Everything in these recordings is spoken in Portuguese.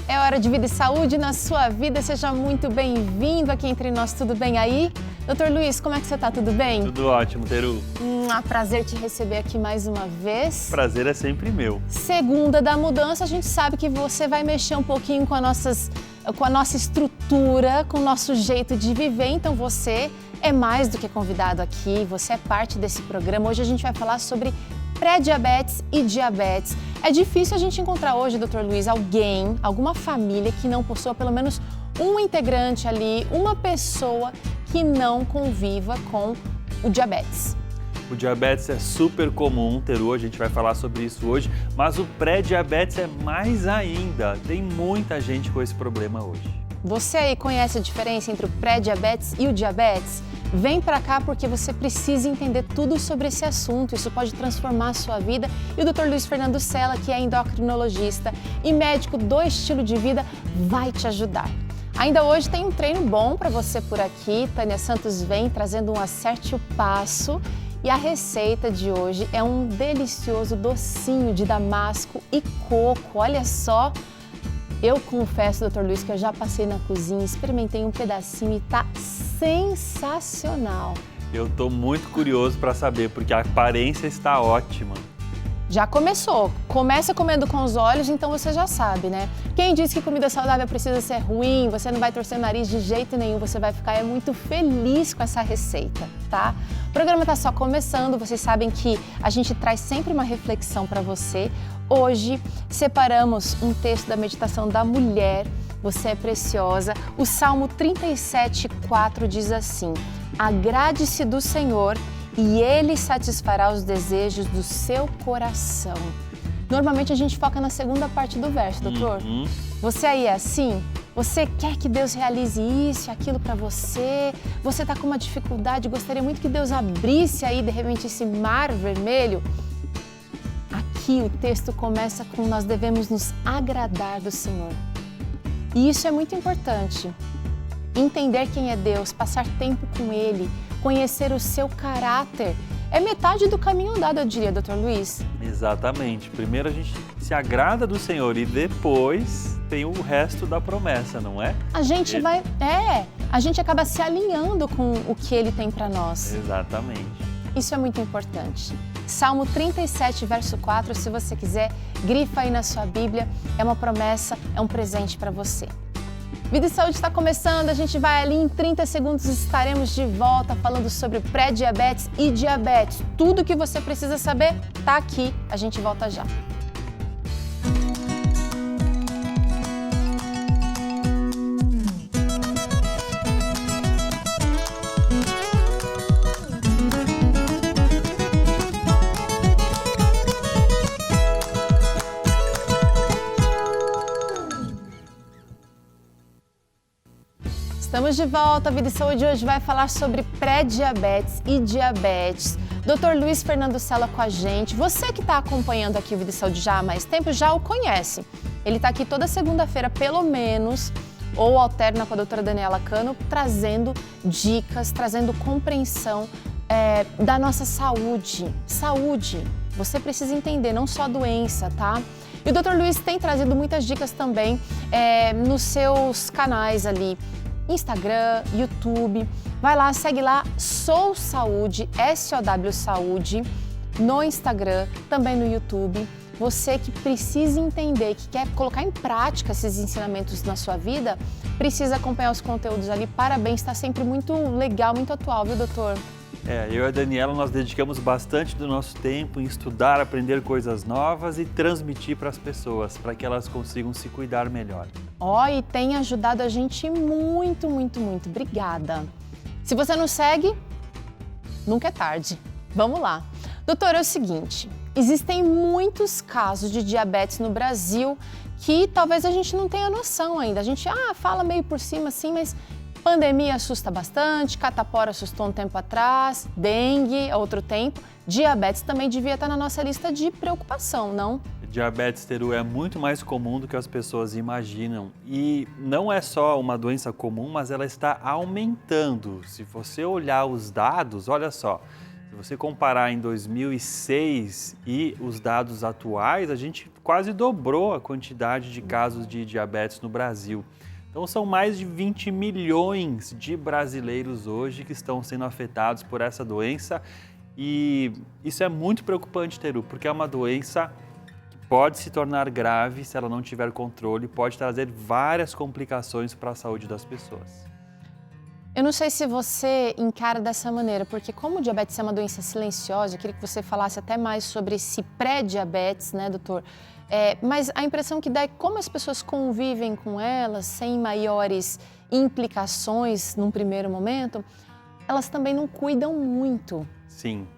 É hora de vida e saúde na sua vida. Seja muito bem-vindo aqui entre nós. Tudo bem aí? Doutor Luiz, como é que você tá? Tudo bem? Tudo ótimo, Teru. Prazer te receber aqui mais uma vez. Prazer é sempre meu. Segunda da mudança, a gente sabe que você vai mexer um pouquinho com a nossa estrutura, com o nosso jeito de viver. Então você é mais do que convidado aqui, você é parte desse programa. Hoje a gente vai falar sobre pré-diabetes e diabetes. É difícil a gente encontrar hoje, doutor Luiz, alguma família que não possua pelo menos um integrante ali, uma pessoa que não conviva com o diabetes. O diabetes é super comum, Teru, a gente vai falar sobre isso hoje, mas o pré-diabetes é mais ainda. Tem muita gente com esse problema hoje. Você aí conhece a diferença entre o pré-diabetes e o diabetes? Vem pra cá porque você precisa entender tudo sobre esse assunto. Isso pode transformar a sua vida. E o Dr. Luiz Fernando Sela, que é endocrinologista e médico do estilo de vida, vai te ajudar. Ainda hoje tem um treino bom para você por aqui. Tânia Santos vem trazendo um Acerte o Passo. E a receita de hoje é um delicioso docinho de damasco e coco. Olha só! Eu confesso, doutor Luiz, que eu já passei na cozinha, experimentei um pedacinho e tá sensacional. Eu tô muito curioso para saber, porque a aparência está ótima. Já começou. Começa comendo com os olhos, então você já sabe, né? Quem diz que comida saudável precisa ser ruim, você não vai torcer o nariz de jeito nenhum, você vai ficar muito feliz com essa receita, tá? O programa tá só começando, vocês sabem que a gente traz sempre uma reflexão para você. Hoje separamos um texto da meditação da mulher, você é preciosa. O Salmo 37:4 diz assim: agrade-se do Senhor e Ele satisfará os desejos do seu coração. Normalmente a gente foca na segunda parte do verso, doutor. Você aí é assim? Você quer que Deus realize isso e aquilo para você? Você está com uma dificuldade, gostaria muito que Deus abrisse aí de repente esse mar vermelho? Aqui o texto começa com nós devemos nos agradar do Senhor. E isso é muito importante. Entender quem é Deus, passar tempo com Ele, conhecer o seu caráter, é metade do caminho andado, eu diria, doutor Luiz. Exatamente. Primeiro a gente se agrada do Senhor e depois tem o resto da promessa, não é? A gente acaba se alinhando com o que Ele tem para nós. Exatamente. Isso é muito importante. Salmo 37, verso 4, se você quiser, grifa aí na sua Bíblia, é uma promessa, é um presente para você. Vida e Saúde está começando, a gente vai ali em 30 segundos, estaremos de volta falando sobre pré-diabetes e diabetes. Tudo que você precisa saber está aqui, a gente volta já. Estamos de volta, a Vida e Saúde hoje vai falar sobre pré-diabetes e diabetes. Dr. Luiz Fernando Sela com a gente. Você que está acompanhando aqui o Vida e Saúde já há mais tempo, já o conhece. Ele está aqui toda segunda-feira, pelo menos, ou alterna com a doutora Daniela Cano, trazendo dicas, trazendo compreensão da nossa saúde. Saúde, você precisa entender, não só a doença, tá? E o Dr. Luiz tem trazido muitas dicas também nos seus canais ali. Instagram, YouTube, vai lá, segue lá, Sou Saúde, SOW Saúde, no Instagram, também no YouTube. Você que precisa entender, que quer colocar em prática esses ensinamentos na sua vida, precisa acompanhar os conteúdos ali. Parabéns, está sempre muito legal, muito atual, viu, doutor? Eu e a Daniela, nós dedicamos bastante do nosso tempo em estudar, aprender coisas novas e transmitir para as pessoas, para que elas consigam se cuidar melhor. E tem ajudado a gente muito, muito, muito. Obrigada. Se você não segue, nunca é tarde. Vamos lá. Doutor, é o seguinte, existem muitos casos de diabetes no Brasil que talvez a gente não tenha noção ainda. A gente fala meio por cima assim, mas pandemia assusta bastante, catapora assustou um tempo atrás, dengue outro tempo. Diabetes também devia estar na nossa lista de preocupação, não? Diabetes, Teru, é muito mais comum do que as pessoas imaginam. E não é só uma doença comum, mas ela está aumentando. Se você olhar os dados, olha só, Se você comparar em 2006 e os dados atuais, a gente quase dobrou a quantidade de casos de diabetes no Brasil. Então são mais de 20 milhões de brasileiros hoje que estão sendo afetados por essa doença e isso é muito preocupante, Teru, porque é uma doença que pode se tornar grave se ela não tiver controle, pode trazer várias complicações para a saúde das pessoas. Eu não sei se você encara dessa maneira, porque como o diabetes é uma doença silenciosa, eu queria que você falasse até mais sobre esse pré-diabetes, né, doutor? Mas a impressão que dá é que como as pessoas convivem com ela sem maiores implicações num primeiro momento, elas também não cuidam muito. Sim.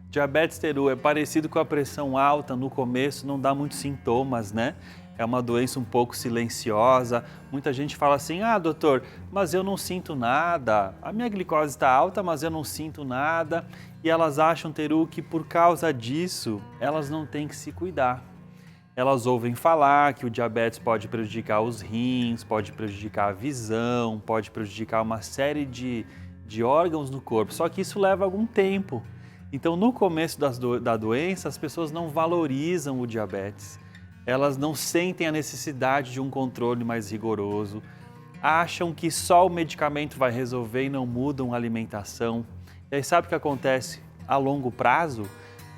Diabetes, Teru, é parecido com a pressão alta no começo, não dá muitos sintomas, né? É uma doença um pouco silenciosa. Muita gente fala assim, doutor, mas eu não sinto nada. A minha glicose está alta, mas eu não sinto nada. E elas acham, Teru, que por causa disso, elas não têm que se cuidar. Elas ouvem falar que o diabetes pode prejudicar os rins, pode prejudicar a visão, pode prejudicar uma série de órgãos no corpo. Só que isso leva algum tempo. Então, no começo da doença, as pessoas não valorizam o diabetes. Elas não sentem a necessidade de um controle mais rigoroso, acham que só o medicamento vai resolver e não mudam a alimentação. E aí sabe o que acontece? A longo prazo,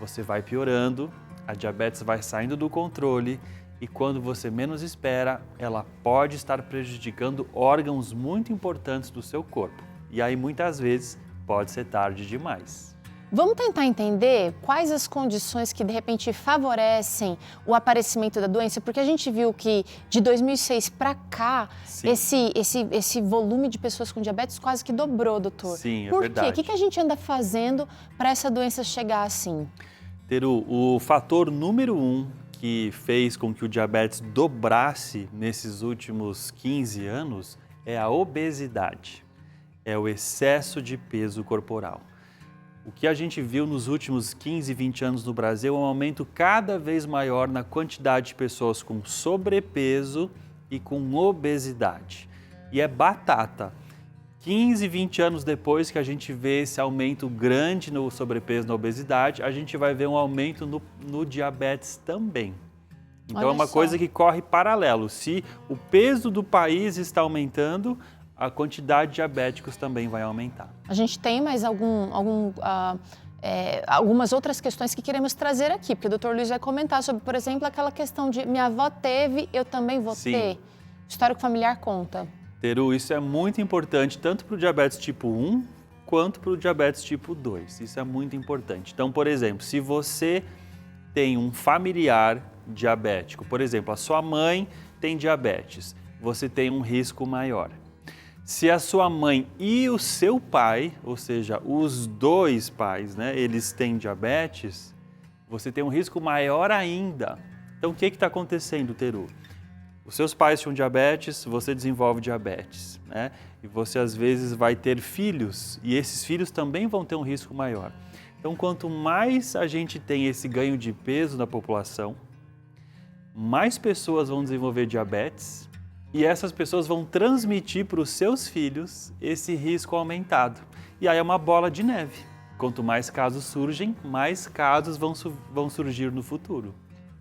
você vai piorando, a diabetes vai saindo do controle e quando você menos espera, ela pode estar prejudicando órgãos muito importantes do seu corpo. E aí muitas vezes pode ser tarde demais. Vamos tentar entender quais as condições que de repente favorecem o aparecimento da doença, porque a gente viu que de 2006 para cá, esse volume de pessoas com diabetes quase que dobrou, doutor. Sim, Por verdade. quê? O que a gente anda fazendo para essa doença chegar assim? Teru, o fator número 1 que fez com que o diabetes dobrasse nesses últimos 15 anos é a obesidade, é o excesso de peso corporal. O que a gente viu nos últimos 15, 20 anos no Brasil é um aumento cada vez maior na quantidade de pessoas com sobrepeso e com obesidade. E é batata. 15, 20 anos depois que a gente vê esse aumento grande no sobrepeso e na obesidade, a gente vai ver um aumento no diabetes também. Então é uma coisa que corre paralelo. Se o peso do país está aumentando, a quantidade de diabéticos também vai aumentar. A gente tem mais algumas outras questões que queremos trazer aqui, porque o Dr. Luiz vai comentar sobre, por exemplo, aquela questão de minha avó teve, eu também vou ter. Histórico familiar conta. Teru, isso é muito importante, tanto para o diabetes tipo 1 quanto para o diabetes tipo 2. Isso é muito importante. Então, por exemplo, se você tem um familiar diabético, por exemplo, a sua mãe tem diabetes, você tem um risco maior. Se a sua mãe e o seu pai, ou seja, os dois pais, né, eles têm diabetes, você tem um risco maior ainda. Então, o que está acontecendo, Teru? Os seus pais tinham diabetes, você desenvolve diabetes, né? E você, às vezes, vai ter filhos, e esses filhos também vão ter um risco maior. Então, quanto mais a gente tem esse ganho de peso na população, mais pessoas vão desenvolver diabetes, e essas pessoas vão transmitir para os seus filhos esse risco aumentado. E aí é uma bola de neve. Quanto mais casos surgem, mais casos vão surgir no futuro.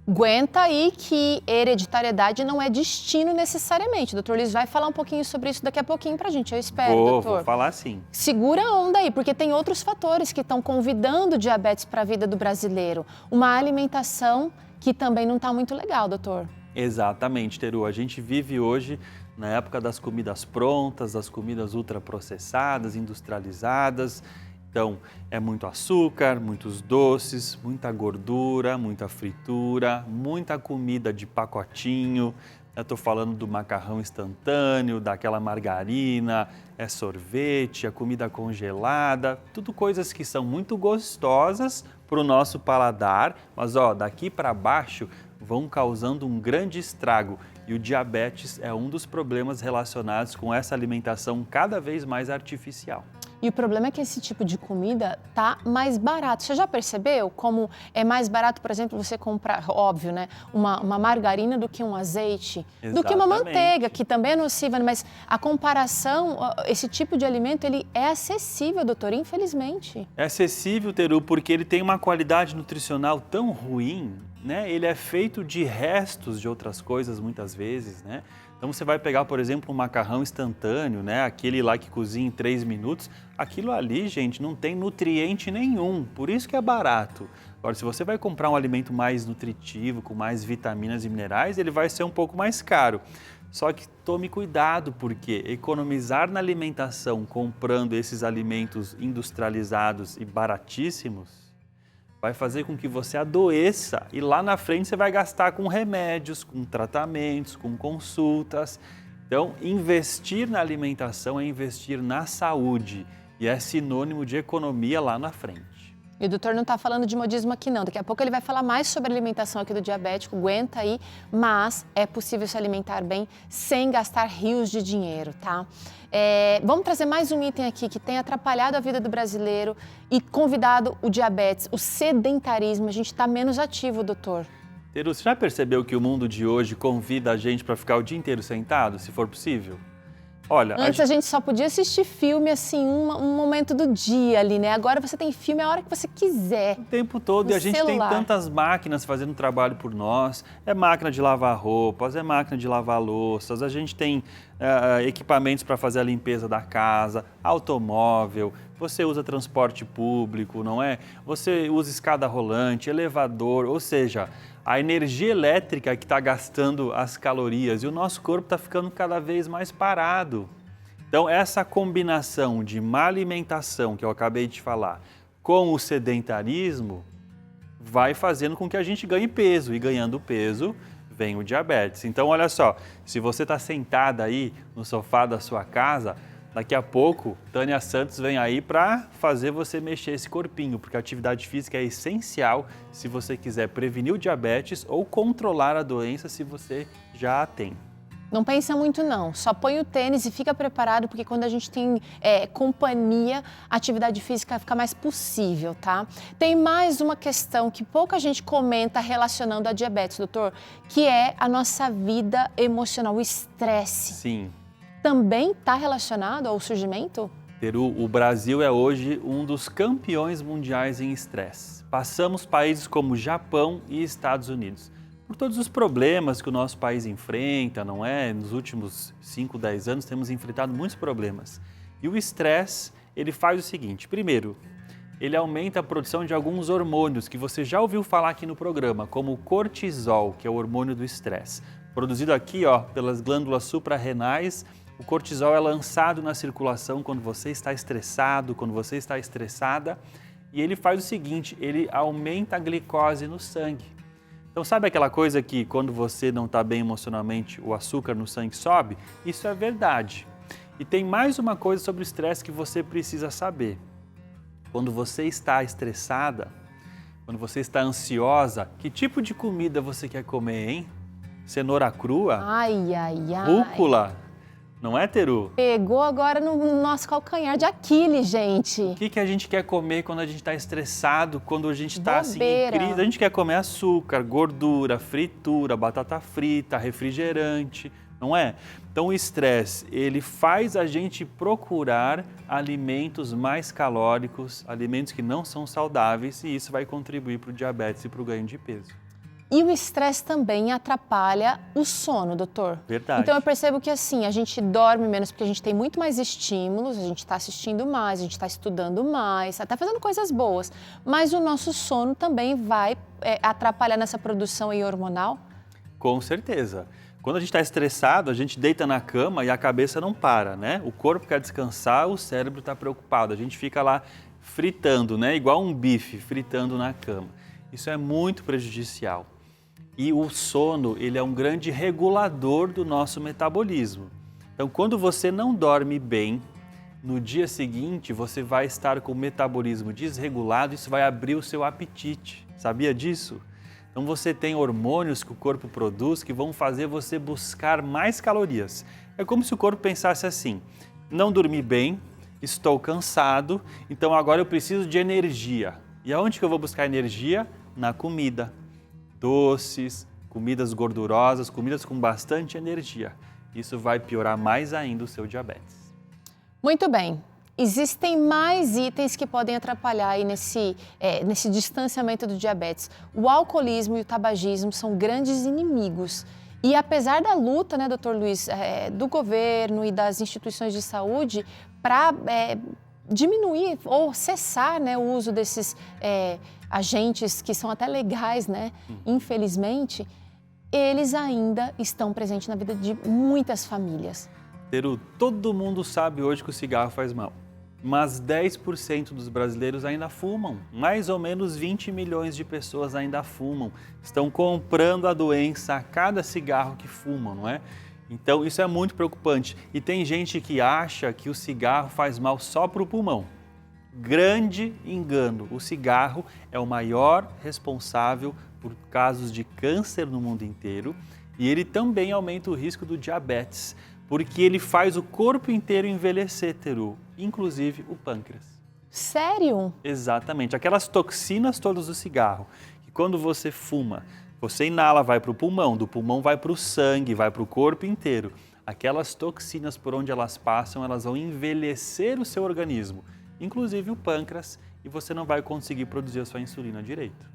Aguenta aí que hereditariedade não é destino necessariamente. O Dr. Luiz vai falar um pouquinho sobre isso daqui a pouquinho pra gente, eu espero, doutor. Vou falar sim. Segura a onda aí, porque tem outros fatores que estão convidando o diabetes para a vida do brasileiro. Uma alimentação que também não está muito legal, doutor. Exatamente, Teru. A gente vive hoje na época das comidas prontas, das comidas ultraprocessadas, industrializadas. Então, é muito açúcar, muitos doces, muita gordura, muita fritura, muita comida de pacotinho. Eu estou falando do macarrão instantâneo, daquela margarina, é sorvete, a comida congelada, tudo coisas que são muito gostosas para o nosso paladar, mas daqui para baixo vão causando um grande estrago e o diabetes é um dos problemas relacionados com essa alimentação cada vez mais artificial. E o problema é que esse tipo de comida tá mais barato. Você já percebeu como é mais barato, por exemplo, você comprar, óbvio, né, uma margarina do que um azeite, do que uma manteiga, que também é nociva, mas a comparação, esse tipo de alimento, ele é acessível, doutor, infelizmente. É acessível, Teru, porque ele tem uma qualidade nutricional tão ruim, né? Ele é feito de restos de outras coisas muitas vezes, né? Então você vai pegar, por exemplo, um macarrão instantâneo, né? Aquele lá que cozinha em 3 minutos. Aquilo ali, gente, não tem nutriente nenhum, por isso que é barato. Agora, se você vai comprar um alimento mais nutritivo, com mais vitaminas e minerais, ele vai ser um pouco mais caro. Só que tome cuidado, porque economizar na alimentação comprando esses alimentos industrializados e baratíssimos vai fazer com que você adoeça e lá na frente você vai gastar com remédios, com tratamentos, com consultas. Então, investir na alimentação é investir na saúde e é sinônimo de economia lá na frente. E o doutor não está falando de modismo aqui não, daqui a pouco ele vai falar mais sobre a alimentação aqui do diabético, aguenta aí, mas é possível se alimentar bem sem gastar rios de dinheiro, tá? Vamos trazer mais um item aqui que tem atrapalhado a vida do brasileiro e convidado o diabetes, o sedentarismo, a gente está menos ativo, doutor. Teru, você já percebeu que o mundo de hoje convida a gente para ficar o dia inteiro sentado, se for possível? Olha, antes a gente só podia assistir filme assim, um momento do dia ali, né? Agora você tem filme a hora que você quiser. O tempo todo, e a gente celular. tem tantas máquinas fazendo trabalho por nós. É máquina de lavar roupas, é máquina de lavar louças, a gente tem equipamentos para fazer a limpeza da casa, automóvel, você usa transporte público, não é? Você usa escada rolante, elevador, ou seja, a energia elétrica que está gastando as calorias e o nosso corpo está ficando cada vez mais parado. Então, essa combinação de má alimentação, que eu acabei de falar, com o sedentarismo, vai fazendo com que a gente ganhe peso. E ganhando peso, vem o diabetes. Então, olha só, se você está sentada aí no sofá da sua casa, daqui a pouco, Tânia Santos vem aí para fazer você mexer esse corpinho, porque a atividade física é essencial se você quiser prevenir o diabetes ou controlar a doença se você já a tem. Não pensa muito não, só põe o tênis e fica preparado, porque quando a gente tem companhia, a atividade física fica mais possível, tá? Tem mais uma questão que pouca gente comenta relacionando a diabetes, doutor, que é a nossa vida emocional, o estresse. Sim. Também está relacionado ao surgimento? Teru, o Brasil é hoje um dos campeões mundiais em estresse. Passamos países como Japão e Estados Unidos. Por todos os problemas que o nosso país enfrenta, não é? Nos últimos 5, 10 anos temos enfrentado muitos problemas. E o estresse, ele faz o seguinte, primeiro, ele aumenta a produção de alguns hormônios que você já ouviu falar aqui no programa, como o cortisol, que é o hormônio do estresse. Produzido aqui, ó, pelas glândulas suprarrenais, o cortisol é lançado na circulação quando você está estressado, quando você está estressada, e ele faz o seguinte, ele aumenta a glicose no sangue. Então, sabe aquela coisa que quando você não está bem emocionalmente, o açúcar no sangue sobe? Isso é verdade. E tem mais uma coisa sobre o estresse que você precisa saber. Quando você está estressada, quando você está ansiosa, que tipo de comida você quer comer, hein? Cenoura crua? Ai, ai, ai. Rúcula? Não é, Teru? Pegou agora no nosso calcanhar de Aquiles, gente. O que a gente quer comer quando a gente está estressado, quando a gente está assim em crise? A gente quer comer açúcar, gordura, fritura, batata frita, refrigerante, não é? Então o estresse, ele faz a gente procurar alimentos mais calóricos, alimentos que não são saudáveis, e isso vai contribuir para o diabetes e para o ganho de peso. E o estresse também atrapalha o sono, doutor. Verdade. Então eu percebo que assim, a gente dorme menos porque a gente tem muito mais estímulos, a gente está assistindo mais, a gente está estudando mais, está fazendo coisas boas. Mas o nosso sono também vai atrapalhar nessa produção aí hormonal? Com certeza. Quando a gente está estressado, a gente deita na cama e a cabeça não para, né? O corpo quer descansar, o cérebro está preocupado. A gente fica lá fritando, né? Igual um bife fritando na cama. Isso é muito prejudicial. E o sono, ele é um grande regulador do nosso metabolismo. Então, quando você não dorme bem, no dia seguinte você vai estar com o metabolismo desregulado, isso vai abrir o seu apetite. Sabia disso? Então, você tem hormônios que o corpo produz que vão fazer você buscar mais calorias. É como se o corpo pensasse assim, não dormi bem, estou cansado, então agora eu preciso de energia. E aonde que eu vou buscar energia? Na comida. Doces, comidas gordurosas, comidas com bastante energia. Isso vai piorar mais ainda o seu diabetes. Muito bem. Existem mais itens que podem atrapalhar aí nesse distanciamento do diabetes. O alcoolismo e o tabagismo são grandes inimigos. E apesar da luta, né, doutor Luiz, do governo e das instituições de saúde para diminuir ou cessar, né, o uso desses agentes que são até legais, né, infelizmente, eles ainda estão presentes na vida de muitas famílias. Teru, todo mundo sabe hoje que o cigarro faz mal. Mas 10% dos brasileiros ainda fumam. Mais ou menos 20 milhões de pessoas ainda fumam. Estão comprando a doença a cada cigarro que fumam, não é? Então isso é muito preocupante. E tem gente que acha que o cigarro faz mal só para o pulmão. Grande engano. O cigarro é o maior responsável por casos de câncer no mundo inteiro e ele também aumenta o risco do diabetes, porque ele faz o corpo inteiro envelhecer, Teru, inclusive o pâncreas. Sério? Exatamente. Aquelas toxinas todas do cigarro, que quando você fuma, você inala, vai para o pulmão, do pulmão vai para o sangue, vai para o corpo inteiro. Aquelas toxinas, por onde elas passam, elas vão envelhecer o seu organismo, inclusive o pâncreas, e você não vai conseguir produzir a sua insulina direito.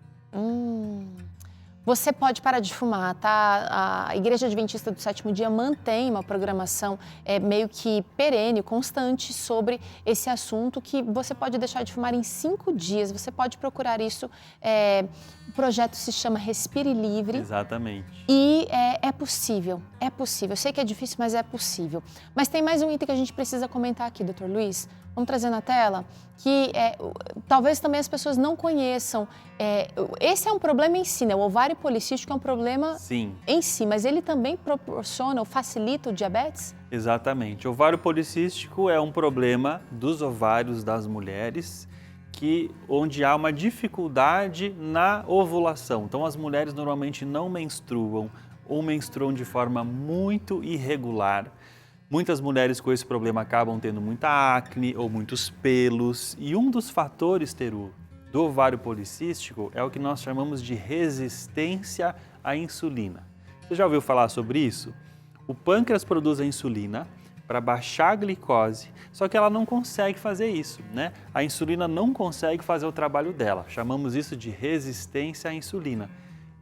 Você pode parar de fumar, tá? A Igreja Adventista do Sétimo Dia mantém uma programação meio que perene, constante sobre esse assunto, que você pode deixar de fumar em 5 dias. Você pode procurar isso. O projeto se chama Respire Livre. Exatamente. E é possível, é possível. Eu sei que é difícil, mas é possível. Mas tem mais um item que a gente precisa comentar aqui, doutor Luiz. Vamos trazer na tela, que talvez também as pessoas não conheçam. Esse é um problema em si, né? O ovário policístico é um problema em si, mas ele também proporciona ou facilita o diabetes? Exatamente. O ovário policístico é um problema dos ovários das mulheres, onde há uma dificuldade na ovulação. Então, as mulheres normalmente não menstruam ou menstruam de forma muito irregular. Muitas mulheres com esse problema acabam tendo muita acne ou muitos pelos. E um dos fatores, Teru, do ovário policístico é o que nós chamamos de resistência à insulina. Você já ouviu falar sobre isso? O pâncreas produz a insulina para baixar a glicose, só que ela não consegue fazer isso, né? A insulina não consegue fazer o trabalho dela. Chamamos isso de resistência à insulina.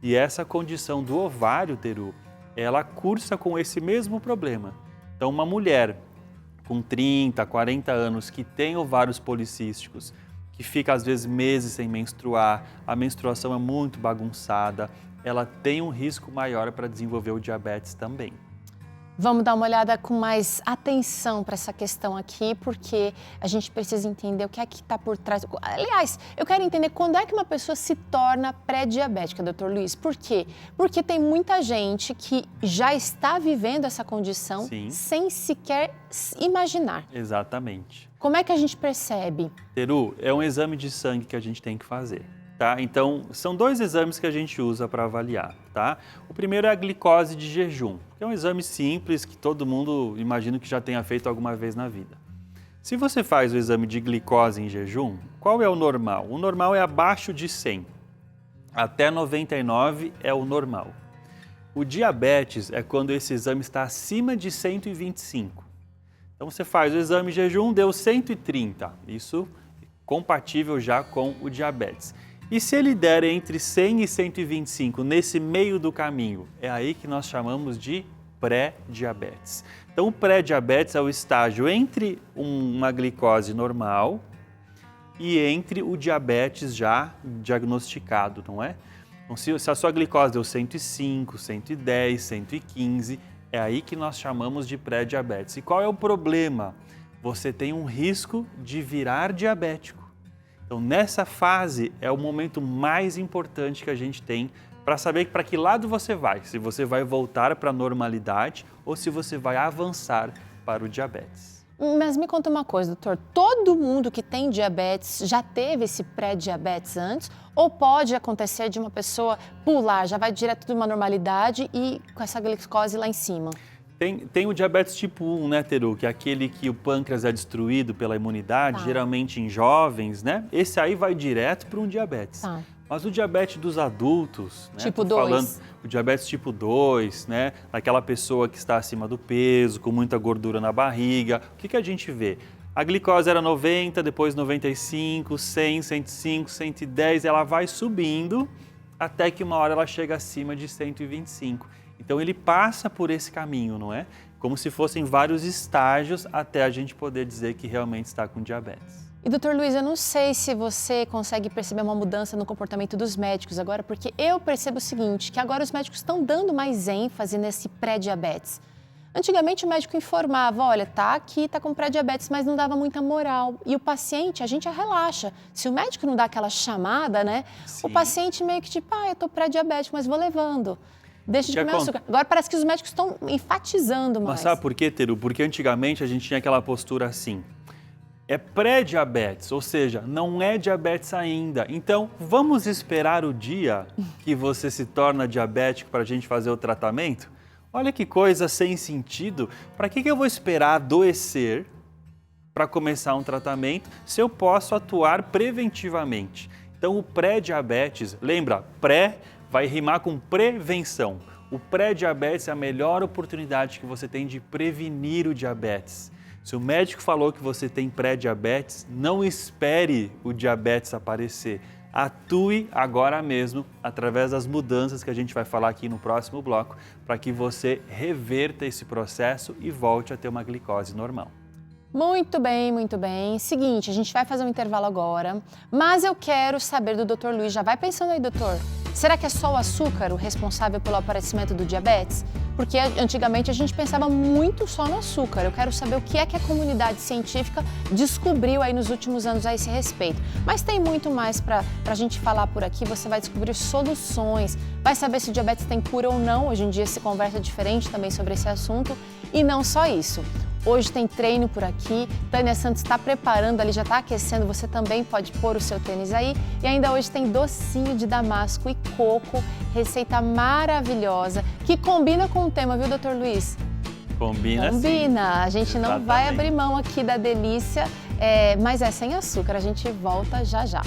E essa condição do ovário, Teru, ela cursa com esse mesmo problema. Então, uma mulher com 30, 40 anos que tem ovários policísticos, que fica às vezes meses sem menstruar, a menstruação é muito bagunçada, ela tem um risco maior para desenvolver o diabetes também. Vamos dar uma olhada com mais atenção para essa questão aqui, porque a gente precisa entender o que é que está por trás. Aliás, eu quero entender quando é que uma pessoa se torna pré-diabética, doutor Luiz. Por quê? Porque tem muita gente que já está vivendo essa condição sem sequer imaginar. Exatamente. Como é que a gente percebe? Teru, é um exame de sangue que a gente tem que fazer. Tá? Então, são 2 exames que a gente usa para avaliar. Tá? O primeiro é a glicose de jejum, que é um exame simples que todo mundo, imagino que já tenha feito alguma vez na vida. Se você faz o exame de glicose em jejum, qual é o normal? O normal é abaixo de 100. Até 99 é o normal. O diabetes é quando esse exame está acima de 125. Então, você faz o exame de jejum, deu 130. Isso é compatível já com o diabetes. E se ele der entre 100 e 125, nesse meio do caminho, é aí que nós chamamos de pré-diabetes. Então, o pré-diabetes é o estágio entre uma glicose normal e entre o diabetes já diagnosticado, não é? Então, se a sua glicose deu 105, 110, 115, é aí que nós chamamos de pré-diabetes. E qual é o problema? Você tem um risco de virar diabético. Então, nessa fase é o momento mais importante que a gente tem para saber para que lado você vai, se você vai voltar para a normalidade ou se você vai avançar para o diabetes. Mas me conta uma coisa, doutor, todo mundo que tem diabetes já teve esse pré-diabetes antes ou pode acontecer de uma pessoa pular, já vai direto de uma normalidade e com essa glicose lá em cima? Tem o diabetes tipo 1, né, Teru? Que é aquele que o pâncreas é destruído pela imunidade, geralmente em jovens, né? Esse aí vai direto para um diabetes. Mas o diabetes dos adultos, né? Tipo 2. Falando o diabetes tipo 2, né? Daquela pessoa que está acima do peso, com muita gordura na barriga. O que a gente vê? A glicose era 90, depois 95, 100, 105, 110, ela vai subindo até que uma hora ela chega acima de 125. Então ele passa por esse caminho, não é? Como se fossem vários estágios até a gente poder dizer que realmente está com diabetes. E doutor Luiz, eu não sei se você consegue perceber uma mudança no comportamento dos médicos agora, porque eu percebo o seguinte, que agora os médicos estão dando mais ênfase nesse pré-diabetes. Antigamente o médico informava, olha, tá aqui, tá com pré-diabetes, mas não dava muita moral. E o paciente, a gente relaxa. Se o médico não dá aquela chamada, né? Sim. O paciente meio que tipo, eu tô pré-diabético, mas vou levando. Deixa de comer açúcar. Agora parece que os médicos estão enfatizando mais. Mas sabe por quê, Teru? Porque antigamente a gente tinha aquela postura assim. É pré-diabetes, ou seja, não é diabetes ainda. Então, vamos esperar o dia que você se torna diabético para a gente fazer o tratamento? Olha que coisa sem sentido. Para que eu vou esperar adoecer para começar um tratamento se eu posso atuar preventivamente? Então, o pré-diabetes, lembra, pré vai rimar com prevenção. O pré-diabetes é a melhor oportunidade que você tem de prevenir o diabetes. Se o médico falou que você tem pré-diabetes, não espere o diabetes aparecer. Atue agora mesmo, através das mudanças que a gente vai falar aqui no próximo bloco, para que você reverta esse processo e volte a ter uma glicose normal. Muito bem, muito bem. Seguinte, a gente vai fazer um intervalo agora, mas eu quero saber do Dr. Luiz. Já vai pensando aí, doutor. Será que é só o açúcar o responsável pelo aparecimento do diabetes? Porque antigamente a gente pensava muito só no açúcar. Eu quero saber o que é que a comunidade científica descobriu aí nos últimos anos a esse respeito. Mas tem muito mais para a gente falar por aqui. Você vai descobrir soluções, vai saber se o diabetes tem cura ou não. Hoje em dia se conversa diferente também sobre esse assunto. E não só isso. Hoje tem treino por aqui, Tânia Santos está preparando ali, já está aquecendo, você também pode pôr o seu tênis aí. E ainda hoje tem docinho de damasco e coco, receita maravilhosa, que combina com o tema, viu, doutor Luiz? Combina sim. Combina, a gente não vai abrir mão aqui da delícia, mas é sem açúcar, a gente volta já já.